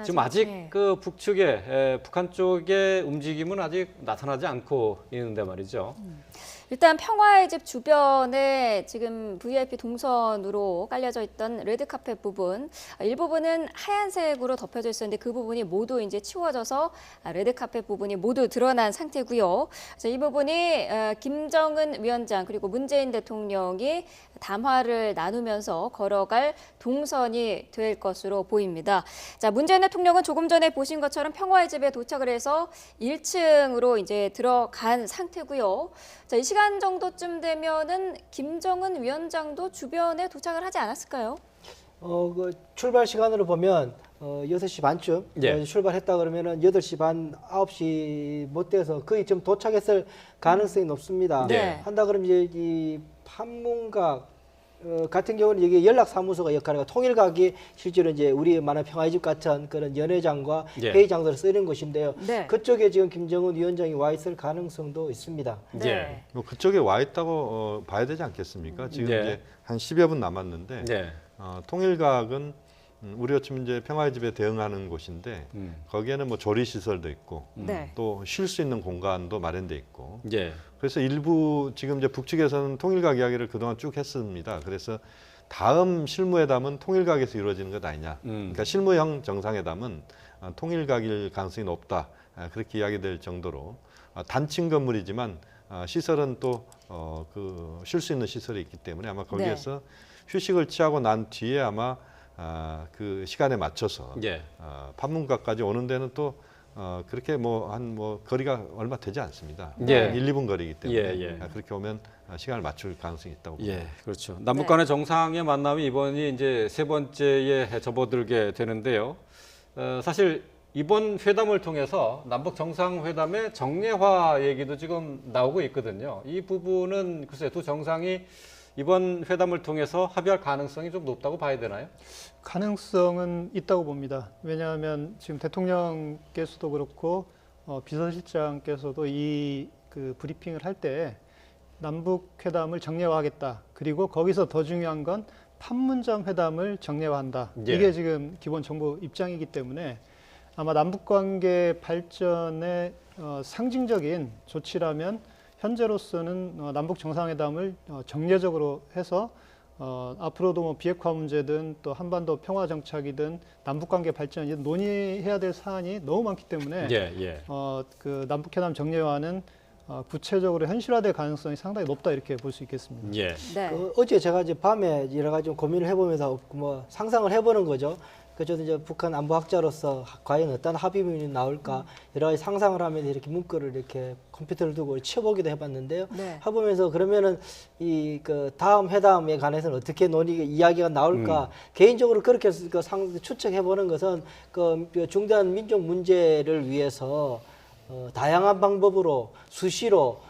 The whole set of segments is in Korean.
지금 아직 네. 그 북측에 북한 쪽의 움직임은 아직 나타나지 않고 있는데 말이죠. 일단 평화의 집 주변에 지금 VIP 동선으로 깔려져 있던 레드카펫 부분, 일부분은 하얀색으로 덮여져 있었는데 그 부분이 모두 이제 치워져서 레드카펫 부분이 모두 드러난 상태고요. 그래서 이 부분이 김정은 위원장 그리고 문재인 대통령이 담화를 나누면서 걸어갈 동선이 될 것으로 보입니다. 자, 문재인 대통령은 조금 전에 보신 것처럼 평화의 집에 도착을 해서 1층으로 이제 들어간 상태고요. 자, 이 시간 정도쯤 되면은 김정은 위원장도 주변에 도착을 하지 않았을까요? 그 출발 시간으로 보면 6시 반쯤 예. 출발했다 그러면은 8시 반, 9시 못 돼서 거의 좀 도착했을 가능성이 높습니다. 네. 한다 그러면 이제 이 판문각 같은 경우는 이게 연락사무소가 역할하고 통일각이 실제로 이제 우리 만화 평화의 집 같은 그런 연회장과 예. 회의 장소를 쓰는 곳인데요. 네. 그쪽에 지금 김정은 위원장이 와 있을 가능성도 있습니다. 네. 뭐 그쪽에 와 있다고 봐야 되지 않겠습니까? 지금 네. 이제 한 10여 분 남았는데 네. 통일각은 우리가 지금 이제 평화의 집에 대응하는 곳인데 거기에는 뭐 조리 시설도 있고 네. 또 쉴 수 있는 공간도 마련돼 있고 예. 그래서 일부 지금 이제 북측에서는 통일각 이야기를 그동안 쭉 했습니다. 그래서 다음 실무회담은 통일각에서 이루어지는 것 아니냐. 그러니까 실무형 정상회담은 통일각일 가능성이 높다. 그렇게 이야기될 정도로 단층 건물이지만 시설은 또 그 쉴 수 있는 시설이 있기 때문에 아마 거기에서 휴식을 취하고 난 뒤에 아마 그 시간에 맞춰서 예. 판문각까지 오는 데는 또 그렇게 뭐 거리가 얼마 되지 않습니다. 예. 한 1, 2분 거리이기 때문에 예, 예. 그렇게 오면 시간을 맞출 가능성이 있다고 봅니다. 예, 그렇죠. 남북 간의 정상의 만남이 이번이 이제 세 번째에 접어들게 되는데요. 사실 이번 회담을 통해서 남북 정상회담의 정례화 얘기도 지금 나오고 있거든요. 이 부분은 글쎄 두 정상이 이번 회담을 통해서 합의할 가능성이 좀 높다고 봐야 되나요? 가능성은 있다고 봅니다. 왜냐하면 지금 대통령께서도 그렇고 비서실장께서도 이 그 브리핑을 할 때 남북 회담을 정례화하겠다. 그리고 거기서 더 중요한 건 판문점 회담을 정례화한다. 예. 이게 지금 기본 정부 입장이기 때문에 아마 남북 관계 발전의 상징적인 조치라면 현재로서는 남북 정상회담을 정례적으로 해서 앞으로도 뭐 비핵화 문제든 또 한반도 평화 정착이든 남북 관계 발전이든 논의해야 될 사안이 너무 많기 때문에 예. 그 남북회담 정례화는 구체적으로 현실화될 가능성이 상당히 높다 이렇게 볼 수 있겠습니다. 예. 네. 어제 제가 이제 밤에 여러 가지 좀 고민을 해보면서 뭐 상상을 해보는 거죠. 그 저도 이제 북한 안보학자로서 과연 어떤 합의문이 나올까 여러 가지 상상을 하면서 이렇게 문구를 이렇게 컴퓨터를 두고 치워보기도 해봤는데요. 네. 해보면서 그러면은 이 그 다음 회담에 관해서는 어떻게 이야기가 나올까 개인적으로 그렇게 추측해보는 것은 그 중대한 민족 문제를 위해서 다양한 방법으로 수시로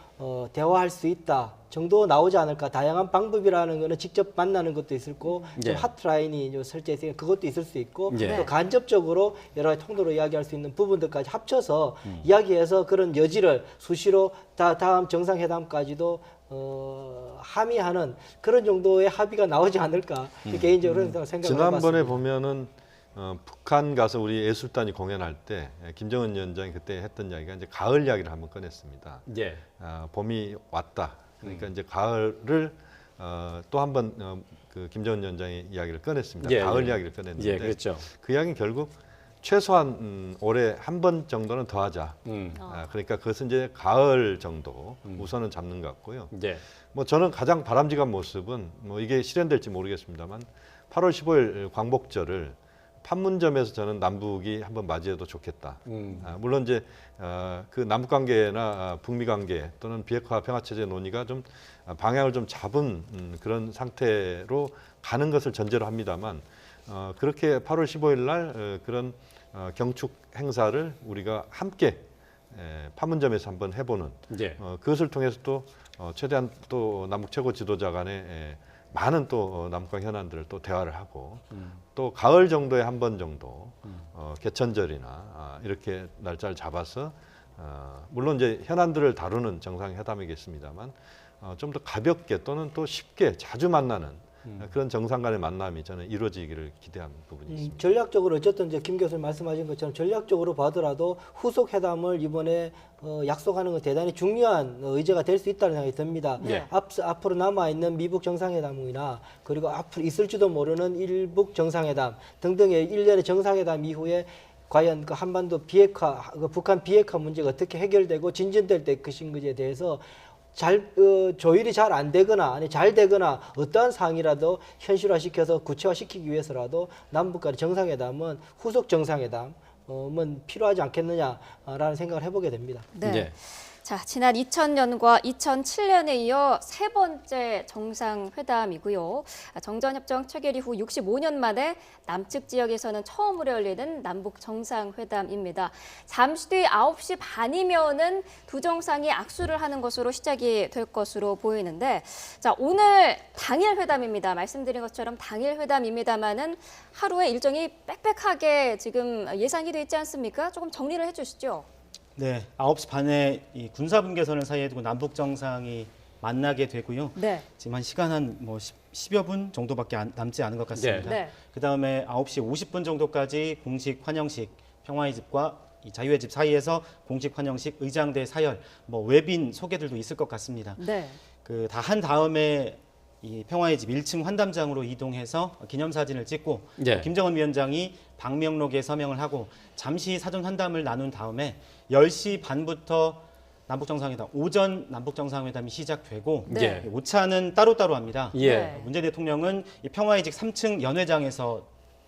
대화할 수 있다 정도 나오지 않을까. 다양한 방법이라는 거는 직접 만나는 것도 있을 거고 예. 좀 핫라인이 설치했으니까 그것도 있을 수 있고 예. 또 간접적으로 여러 가지 통로로 이야기할 수 있는 부분들까지 합쳐서 이야기해서 그런 여지를 수시로 다음 정상회담까지도 함의하는 그런 정도의 합의가 나오지 않을까 개인적으로 생각을 지난번에 해봤습니다. 보면은 북한 가서 우리 예술단이 공연할 때 김정은 위원장이 그때 했던 이야기가 이제 가을 이야기를 한번 꺼냈습니다. 예. 봄이 왔다. 그러니까 이제 가을을 또 한번 그 김정은 위원장의 이야기를 꺼냈습니다. 예, 가을 예. 이야기를 꺼냈는데 예, 그렇죠. 그 이야기는 결국 최소한 올해 한 번 정도는 더 하자. 그러니까 그것은 이제 가을 정도 우선은 잡는 것 같고요. 예. 뭐 저는 가장 바람직한 모습은 뭐 이게 실현될지 모르겠습니다만 8월 15일 광복절을 판문점에서 저는 남북이 한번 맞이해도 좋겠다. 물론 이제 그 남북 관계나 북미 관계 또는 비핵화 평화 체제 논의가 좀 방향을 좀 잡은 그런 상태로 가는 것을 전제로 합니다만 그렇게 8월 15일 날 그런 경축 행사를 우리가 함께 판문점에서 한번 해보는 예. 그것을 통해서 또 최대한 또 남북 최고 지도자 간에 많은 또 남북한 현안들을 또 대화를 하고 또 가을 정도에 한 번 정도 개천절이나 이렇게 날짜를 잡아서 물론 이제 현안들을 다루는 정상회담이겠습니다만 좀 더 가볍게 또는 또 쉽게 자주 만나는 그런 정상 간의 만남이 저는 이루어지기를 기대하는 부분이 있습니다. 전략적으로 어쨌든 이제 김 교수님 말씀하신 것처럼 전략적으로 봐더라도 후속 회담을 이번에 약속하는 건 대단히 중요한 의제가 될 수 있다는 생각이 듭니다. 네. 앞으로 남아 있는 미북 정상회담이나 그리고 앞으로 있을지도 모르는 일북 정상회담 등등의 일련의 정상회담 이후에 과연 그 한반도 비핵화, 북한 비핵화 문제가 어떻게 해결되고 진전될 것인지에 대해서 조율이 잘 안 되거나 아니 잘 되거나 어떠한 사항이라도 현실화시켜서 구체화시키기 위해서라도 남북 간의 정상회담은 후속 정상회담은 필요하지 않겠느냐라는 생각을 해보게 됩니다. 네. 네. 자, 지난 2000년과 2007년에 이어 세 번째 정상회담이고요. 정전협정 체결 이후 65년 만에 남측 지역에서는 처음으로 열리는 남북 정상회담입니다. 잠시 뒤 9시 반이면은 두 정상이 악수를 하는 것으로 시작이 될 것으로 보이는데, 자, 오늘 당일 회담입니다. 말씀드린 것처럼 당일 회담입니다만은 하루에 일정이 빽빽하게 지금 예상이 돼 있지 않습니까? 조금 정리를 해주시죠. 네, 9시 반에 이 군사분계선을 사이에 두고 남북 정상이 만나게 되고요. 네. 지금 한 시간 한 10여 분 정도밖에 남지 않은 것 같습니다. 네. 그다음에 9시 50분 정도까지 공식 환영식, 평화의 집과 이 자유의 집 사이에서 공식 환영식, 의장대 사열, 외빈 소개들도 있을 것 같습니다. 네. 그 다 한 다음에 이 평화의 집 1층 환담장으로 이동해서 기념사진을 찍고 네. 김정은 위원장이 방명록에 서명을 하고 잠시 사전 환담을 나눈 다음에 10시 반부터 남북정상회담, 오전 남북정상회담이 시작되고 네. 오차는 따로따로 합니다. 예. 네. 문재인 대통령은 이 평화의 집 3층 연회장에서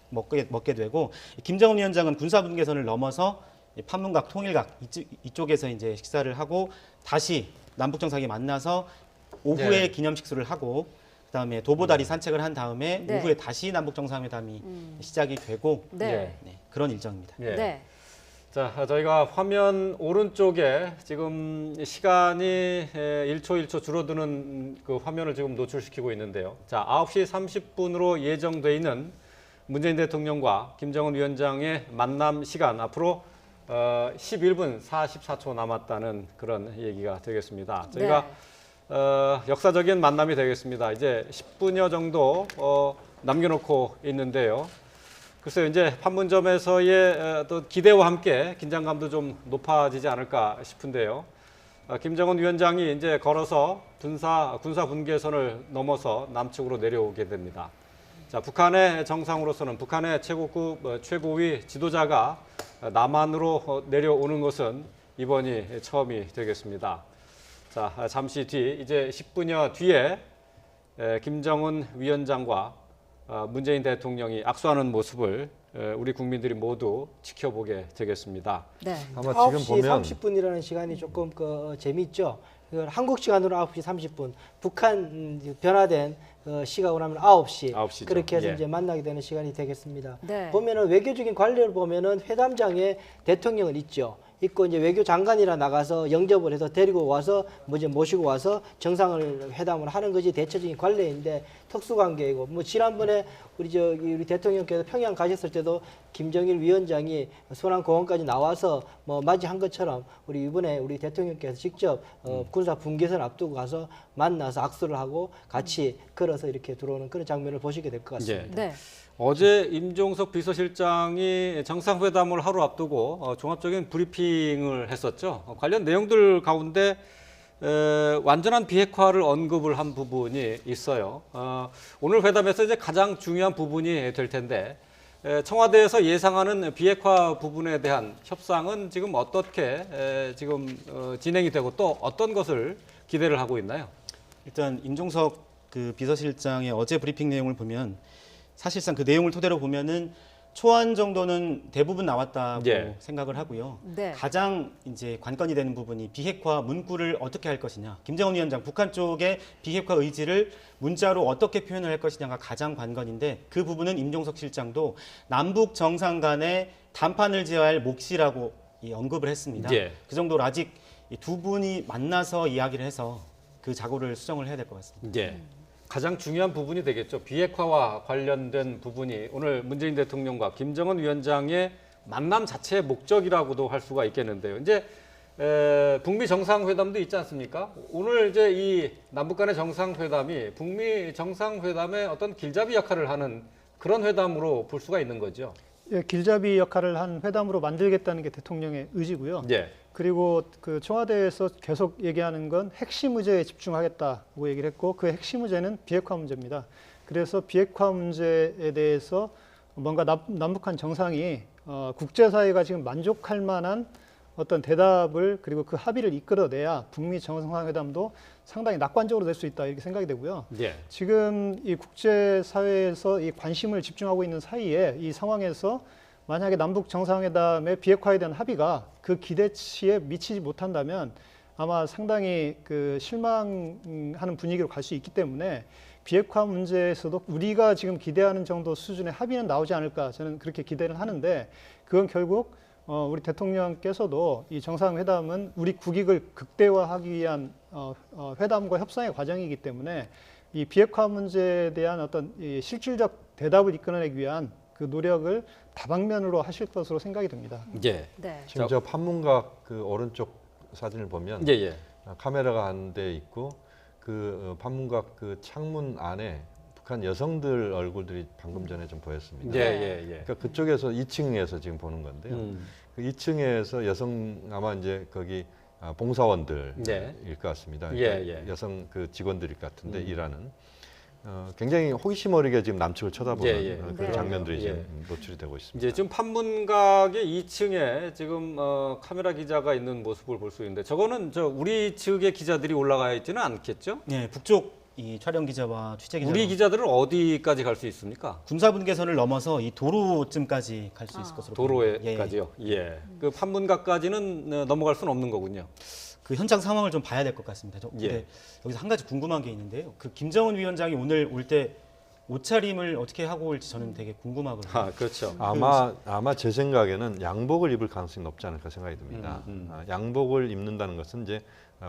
먹게 되고 김정은 위원장은 군사분계선을 넘어서 이 판문각, 통일각 이쪽에서 이제 식사를 하고 다시 남북정상이 만나서 오후에 네. 기념식수를 하고 그다음에 도보다리 산책을 한 다음에 네. 오후에 다시 남북정상회담이 시작이 되고 네. 그런 일정입니다. 예. 네. 자, 저희가 화면 오른쪽에 지금 시간이 1초 1초 줄어드는 그 화면을 지금 노출시키고 있는데요. 자, 9시 30분으로 예정돼 있는 문재인 대통령과 김정은 위원장의 만남 시간 앞으로 11분 44초 남았다는 그런 얘기가 되겠습니다. 저희가 역사적인 만남이 되겠습니다. 이제 10분여 정도 남겨놓고 있는데요. 글쎄요, 이제 판문점에서의 또 기대와 함께 긴장감도 좀 높아지지 않을까 싶은데요. 김정은 위원장이 이제 걸어서 군사 분계선을 넘어서 남측으로 내려오게 됩니다. 자, 북한의 정상으로서는 북한의 최고위 지도자가 남한으로 내려오는 것은 이번이 처음이 되겠습니다. 자, 잠시 뒤 이제 10분여 뒤에 김정은 위원장과 문재인 대통령이 악수하는 모습을 우리 국민들이 모두 지켜보게 되겠습니다. 네. 아마 9시 지금 보면 30분이라는 시간이 조금 재미있죠. 한국 시간으로 9시 30분, 북한 변화된 시각으로 하면 9시. 9시죠. 그렇게 해서 예. 이제 만나게 되는 시간이 되겠습니다. 네. 보면은 외교적인 관례를 보면은 회담장에 대통령은 있죠. 있고 이제 외교장관이라 나가서 영접을 해서 데리고 와서 이제 모시고 와서 정상을 회담을 하는 것이 대체적인 관례인데 특수관계이고 지난번에 우리 대통령께서 평양 가셨을 때도 김정일 위원장이 순안공원까지 나와서 맞이한 것처럼 이번에 우리 대통령께서 직접 군사 분계선 앞두고 가서 만나서 악수를 하고 같이 걸어서 이렇게 들어오는 그런 장면을 보시게 될 것 같습니다. 네. 어제 임종석 비서실장이 정상회담을 하루 앞두고 종합적인 브리핑을 했었죠. 관련 내용들 가운데 완전한 비핵화를 언급을 한 부분이 있어요. 오늘 회담에서 이제 가장 중요한 부분이 될 텐데 청와대에서 예상하는 비핵화 부분에 대한 협상은 지금 어떻게 지금 진행이 되고 또 어떤 것을 기대를 하고 있나요? 일단 임종석 그 비서실장의 어제 브리핑 내용을 보면 사실상 그 내용을 토대로 보면은 초안 정도는 대부분 나왔다고 예. 생각을 하고요. 네. 가장 이제 관건이 되는 부분이 비핵화 문구를 어떻게 할 것이냐. 김정은 위원장 북한 쪽의 비핵화 의지를 문자로 어떻게 표현을 할 것이냐가 가장 관건인데 그 부분은 임종석 실장도 남북 정상 간의 담판을 제어할 몫이라고 언급을 했습니다. 예. 그 정도로 아직 이 두 분이 만나서 이야기를 해서 그 자고를 수정을 해야 될 것 같습니다. 예. 가장 중요한 부분이 되겠죠. 비핵화와 관련된 부분이 오늘 문재인 대통령과 김정은 위원장의 만남 자체의 목적이라고도 할 수가 있겠는데요. 이제 북미 정상회담도 있지 않습니까? 오늘 이제 이 남북 간의 정상회담이 북미 정상회담의 어떤 길잡이 역할을 하는 그런 회담으로 볼 수가 있는 거죠. 예, 길잡이 역할을 한 회담으로 만들겠다는 게 대통령의 의지고요. 예. 그리고 그 청와대에서 계속 얘기하는 건 핵심 의제에 집중하겠다고 얘기를 했고 그 핵심 의제는 비핵화 문제입니다. 그래서 비핵화 문제에 대해서 뭔가 남북한 정상이 국제사회가 지금 만족할 만한 어떤 대답을 그리고 그 합의를 이끌어내야 북미 정상회담도 상당히 낙관적으로 될 수 있다 이렇게 생각이 되고요. 예. 지금 이 국제사회에서 이 관심을 집중하고 있는 사이에 이 상황에서 만약에 남북 정상회담의 비핵화에 대한 합의가 그 기대치에 미치지 못한다면 아마 상당히 그 실망하는 분위기로 갈 수 있기 때문에 비핵화 문제에서도 우리가 지금 기대하는 정도 수준의 합의는 나오지 않을까 저는 그렇게 기대를 하는데 그건 결국 우리 대통령께서도 이 정상회담은 우리 국익을 극대화하기 위한 회담과 협상의 과정이기 때문에 이 비핵화 문제에 대한 어떤 이 실질적 대답을 이끌어내기 위한 그 노력을 다방면으로 하실 것으로 생각이 듭니다. 예. 네. 지금 저 판문각 그 오른쪽 사진을 보면 예, 예. 카메라가 한 대 있고 그 판문각 그 창문 안에 북한 여성들 얼굴들이 방금 전에 좀 보였습니다. 예, 예, 예. 그러니까 그쪽에서 2층에서 지금 보는 건데요. 그 2층에서 여성 아마 이제 거기 봉사원들일 네. 것 같습니다. 예, 그러니까 예. 여성 그 직원들일 것 같은데 일하는 굉장히 호기심 어리게 지금 남측을 쳐다보는 예, 예. 그런 네. 장면들이 예. 지금 노출이 되고 있습니다. 이제 지금 판문각의 2층에 지금 카메라 기자가 있는 모습을 볼 수 있는데 저거는 저 우리 측의 기자들이 올라가 있지는 않겠죠? 네, 북쪽 이 촬영 기자와 취재 기자 우리 기자들은 어디까지 갈 수 있습니까? 군사 분계선을 넘어서 이 도로쯤까지 갈 수 있을 것으로 보입니다. 예, 도로에까지요. 예. 그 판문각까지는 넘어갈 수는 없는 거군요. 그 현장 상황을 좀 봐야 될 것 같습니다. 예. 근데 여기서 한 가지 궁금한 게 있는데요. 그 김정은 위원장이 오늘 올 때 옷차림을 어떻게 하고 올지 저는 되게 궁금하거든요. 아, 그렇죠. 아마 제 생각에는 양복을 입을 가능성이 높지 않을까 생각이 듭니다. 양복을 입는다는 것은 이제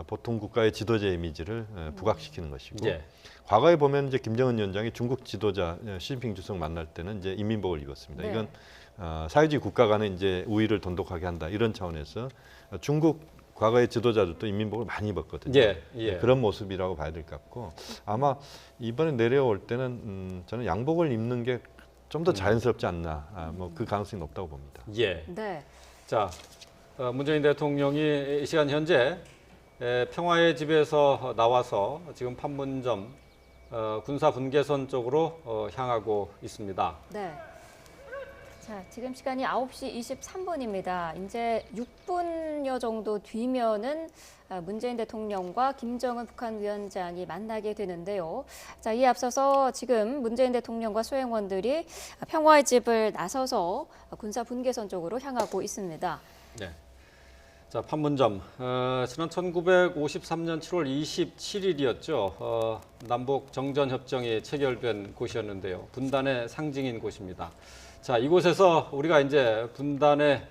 보통 국가의 지도자 이미지를 부각시키는 것이고 예. 과거에 보면 이제 김정은 위원장이 중국 지도자 시진핑 주석 만날 때는 이제 인민복을 입었습니다. 네. 이건 사회주의 국가 간의 이제 우위를 돈독하게 한다 이런 차원에서 중국 과거의 지도자들도 인민복을 많이 입었거든요. 예, 예. 그런 모습이라고 봐야 될 것 같고 아마 이번에 내려올 때는 저는 양복을 입는 게 좀 더 자연스럽지 않나 뭐 그 가능성이 높다고 봅니다. 예. 네. 자, 문재인 대통령이 이 시간 현재 평화의 집에서 나와서 지금 판문점 군사 분계선 쪽으로 향하고 있습니다. 네. 자, 지금 시간이 9시 23분입니다. 이제 6분여 정도 뒤면은 문재인 대통령과 김정은 북한 위원장이 만나게 되는데요. 자, 이에 앞서서 지금 문재인 대통령과 수행원들이 평화의 집을 나서서 군사 분계선 쪽으로 향하고 있습니다. 네. 자, 판문점. 지난 1953년 7월 27일이었죠. 남북 정전 협정이 체결된 곳이었는데요. 분단의 상징인 곳입니다. 자, 이곳에서 우리가 이제 분단의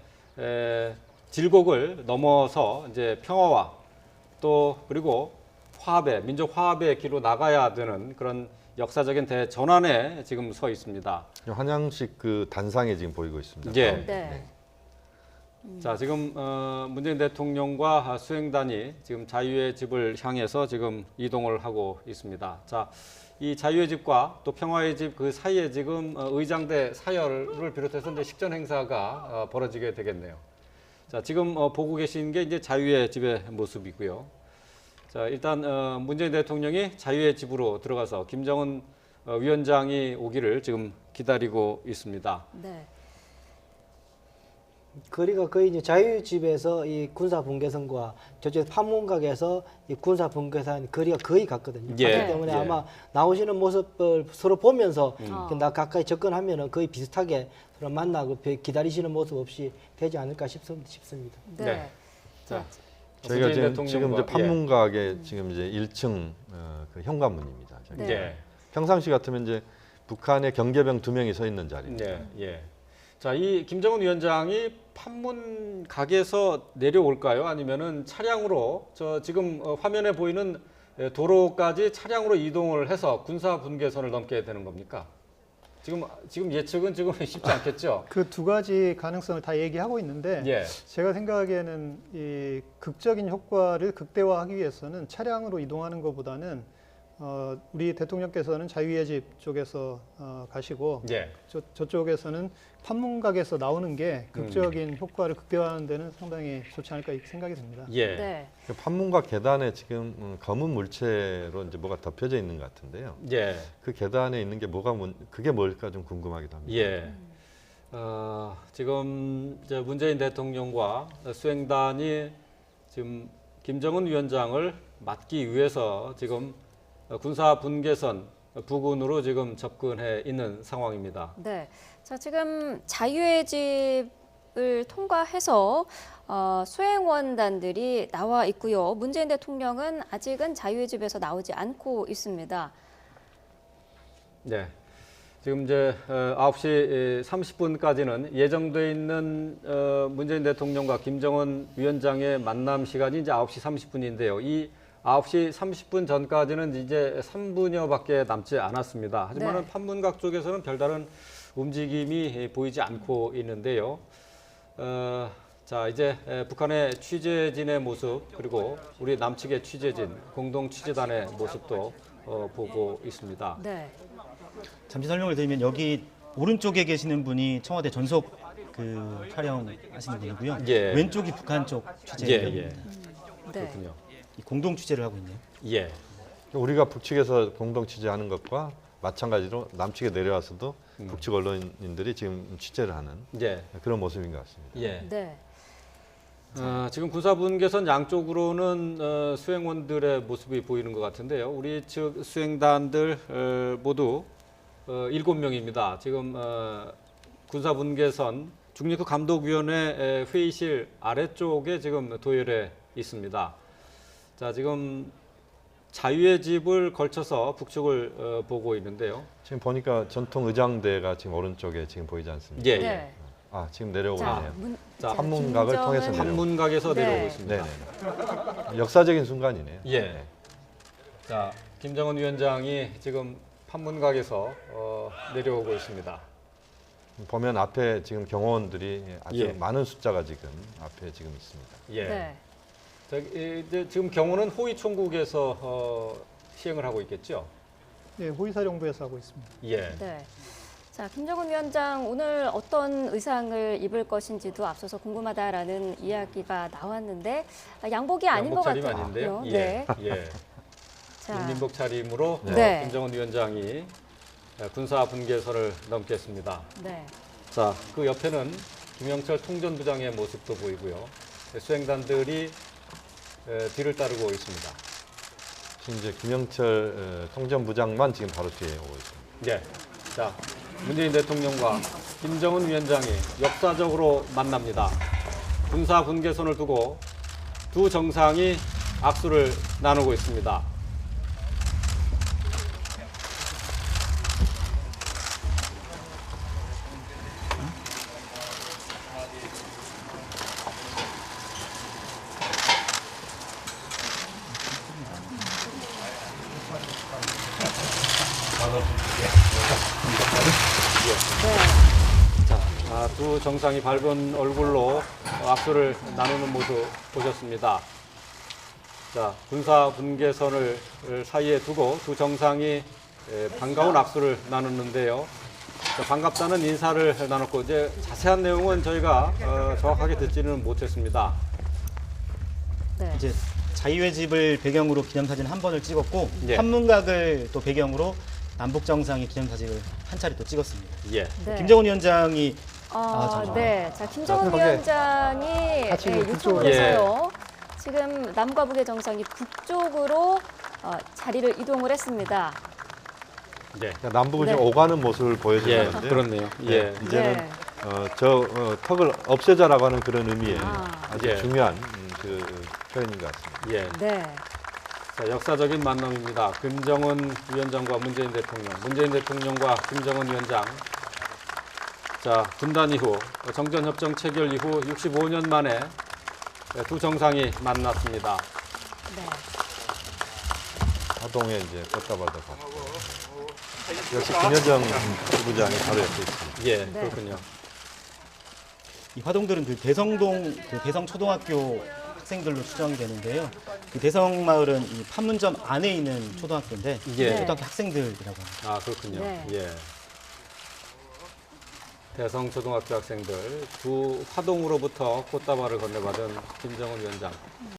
질곡을 넘어서 이제 평화와 또 그리고 화합의 민족 화합의 길로 나가야 되는 그런 역사적인 대전환에 지금 서 있습니다. 한양식 그 단상에 지금 보이고 있습니다. 예. 네. 자, 지금 문재인 대통령과 수행단이 지금 자유의 집을 향해서 지금 이동을 하고 있습니다. 자, 이 자유의 집과 또 평화의 집 그 사이에 지금 의장대 사열을 비롯해서 이제 식전 행사가 벌어지게 되겠네요. 자, 지금 보고 계신 게 이제 자유의 집의 모습이고요. 자, 일단 문재인 대통령이 자유의 집으로 들어가서 김정은 위원장이 오기를 지금 기다리고 있습니다. 네. 거리가 거의 이제 자유집에서 이 군사 분계선과 저쪽 판문각에서 이 군사 분계선 거리가 거의 같거든요. 예. 그렇기 때문에 예. 아마 나오시는 모습을 서로 보면서 음. 나 가까이 접근하면은 거의 비슷하게 서로 만나고 기다리시는 모습 없이 되지 않을까 싶습니다. 네. 네. 자, 저희가 문재인 지금 대통령과, 이제 판문각에 지금 이제 1층 그 현관문입니다. 저기. 네. 예. 평상시 같으면 이제 북한의 경계병 2명이 서 있는 자리입니다. 예, 예. 자, 이 김정은 위원장이 판문각에서 내려올까요? 아니면은 차량으로 저 지금 화면에 보이는 도로까지 차량으로 이동을 해서 군사 분계선을 넘게 되는 겁니까? 지금 예측은 지금 쉽지 않겠죠? 그 두 가지 가능성을 다 얘기하고 있는데 예. 제가 생각하기에는 이 극적인 효과를 극대화하기 위해서는 차량으로 이동하는 것보다는 우리 대통령께서는 자유의 집 쪽에서 가시고 예. 저쪽에서는 판문각에서 나오는 게 극적인 효과를 극대화하는 데는 상당히 좋지 않을까 이렇게 생각이 듭니다. 예. 네. 그 판문각 계단에 지금 검은 물체로 이제 뭐가 덮여져 있는 것 같은데요. 예. 그 계단에 있는 게 그게 뭘까 좀 궁금하기도 합니다. 예. 지금 이제 문재인 대통령과 수행단이 지금 김정은 위원장을 맞기 위해서 지금 군사 분계선 부근으로 지금 접근해 있는 상황입니다. 네. 자, 지금 자유의 집을 통과해서 수행원단들이 나와 있고요. 문재인 대통령은 아직은 자유의 집에서 나오지 않고 있습니다. 네. 지금 이제 9시 30분까지는 예정돼 있는 문재인 대통령과 김정은 위원장의 만남 시간이 이제 9시 30분인데요. 이 9시 30분 전까지는 이제 3분여밖에 남지 않았습니다. 하지만 네. 판문각 쪽에서는 별다른 움직임이 보이지 않고 있는데요. 자, 이제 북한의 취재진의 모습 그리고 우리 남측의 취재진, 공동 취재단의 모습도 보고 있습니다. 네. 잠시 설명을 드리면 여기 오른쪽에 계시는 분이 청와대 전속 그 촬영하시는 분이고요. 예. 왼쪽이 북한 쪽 예, 취재입니다. 네. 그렇군요. 이 공동 취재를 하고 있네요. 예. 우리가 북측에서 공동 취재하는 것과 마찬가지로 남측에 내려와서도 북측 언론인들이 지금 취재를 하는 예. 그런 모습인 것 같습니다. 예. 네. 지금 군사분계선 양쪽으로는 수행원들의 모습이 보이는 것 같은데요. 우리 측 수행단들 모두 7명입니다. 지금 군사분계선 중립국 감독위원회 회의실 아래쪽에 지금 도열해 있습니다. 자, 지금 자유의 집을 걸쳐서 북측을 보고 있는데요. 지금 보니까 전통 의장대가 지금 오른쪽에 지금 보이지 않습니까? 예, 예. 네. 아, 지금 내려오고 자, 있네요. 자, 판문각을 김정은- 통해서 내려오고. 판문각에서 네. 내려오고 있습니다. 네네. 역사적인 순간이네요. 예. 네. 자, 김정은 위원장이 지금 판문각에서 내려오고 있습니다. 보면 앞에 지금 경호원들이 아주 예. 많은 숫자가 지금 앞에 지금 있습니다. 예. 네. 이제 지금 경호는 호위 총국에서 시행을 하고 있겠죠? 네, 호위사령부에서 하고 있습니다. 예. 네. 자, 김정은 위원장 오늘 어떤 의상을 입을 것인지도 앞서서 궁금하다라는 이야기가 나왔는데 양복이 아닌 것 양복 차림 같아요. 아닌데요? 네. 예. 자, 민복 차림으로 네. 김정은 위원장이 군사 분계선을 넘겠습니다. 네. 자, 그 옆에는 김영철 통전부장의 모습도 보이고요. 수행단들이 뒤를 따르고 있습니다. 지금 이제 김영철 통전부장만 지금 바로 뒤에 오고 있습니다. 예. 자, 문재인 대통령과 김정은 위원장이 역사적으로 만납니다. 군사 분계선을 두고 두 정상이 악수를 나누고 있습니다. 자, 두 정상이 밝은 얼굴로 악수를 나누는 모습 보셨습니다. 자, 군사 분계선을 사이에 두고 두 정상이 반가운 악수를 나누는데요. 자, 반갑다는 인사를 나눴고 이제 자세한 내용은 저희가 정확하게 듣지는 못했습니다. 네. 이제 자유의 집을 배경으로 기념사진 한 번을 찍었고 예. 판문각을 또 배경으로 남북 정상이 기념사진을 한 차례 또 찍었습니다. 예. 네. 김정은 위원장이 아, 네. 자, 김정은 자, 위원장이 같이 네, 그쪽으로. 요청을 해서요. 지금 남과 북의 정상이 북쪽으로 자리를 이동을 했습니다. 예. 그러니까 남북을 네. 지금 오가는 모습을 보여주는 예, 건데요. 그렇네요. 예. 네, 이제는 네. 턱을 없애자라고 하는 그런 의미의 아. 아주 예. 중요한 그 표현인 것 같습니다. 예. 네. 자, 역사적인 만남입니다. 김정은 위원장과 문재인 대통령, 문재인 대통령과 김정은 위원장. 자, 분단 이후 정전협정 체결 이후 65년 만에 두 정상이 만났습니다. 네. 하동에 이제 꽃다발도 받고. 역시 김현정 부부장이 바로 옆에 있습니다. 예, 네. 그렇군요. 이 화동들은 그 대성동 그 대성초등학교 학생들로 추정이 되는데요. 그 대성마을은 이 판문점 안에 있는 초등학교인데 예. 초등학교 학생들이라고 합니다. 아, 그렇군요. 네. 예. 대성초등학교 학생들 두 화동으로부터 꽃다발을 건네받은 김정은 위원장.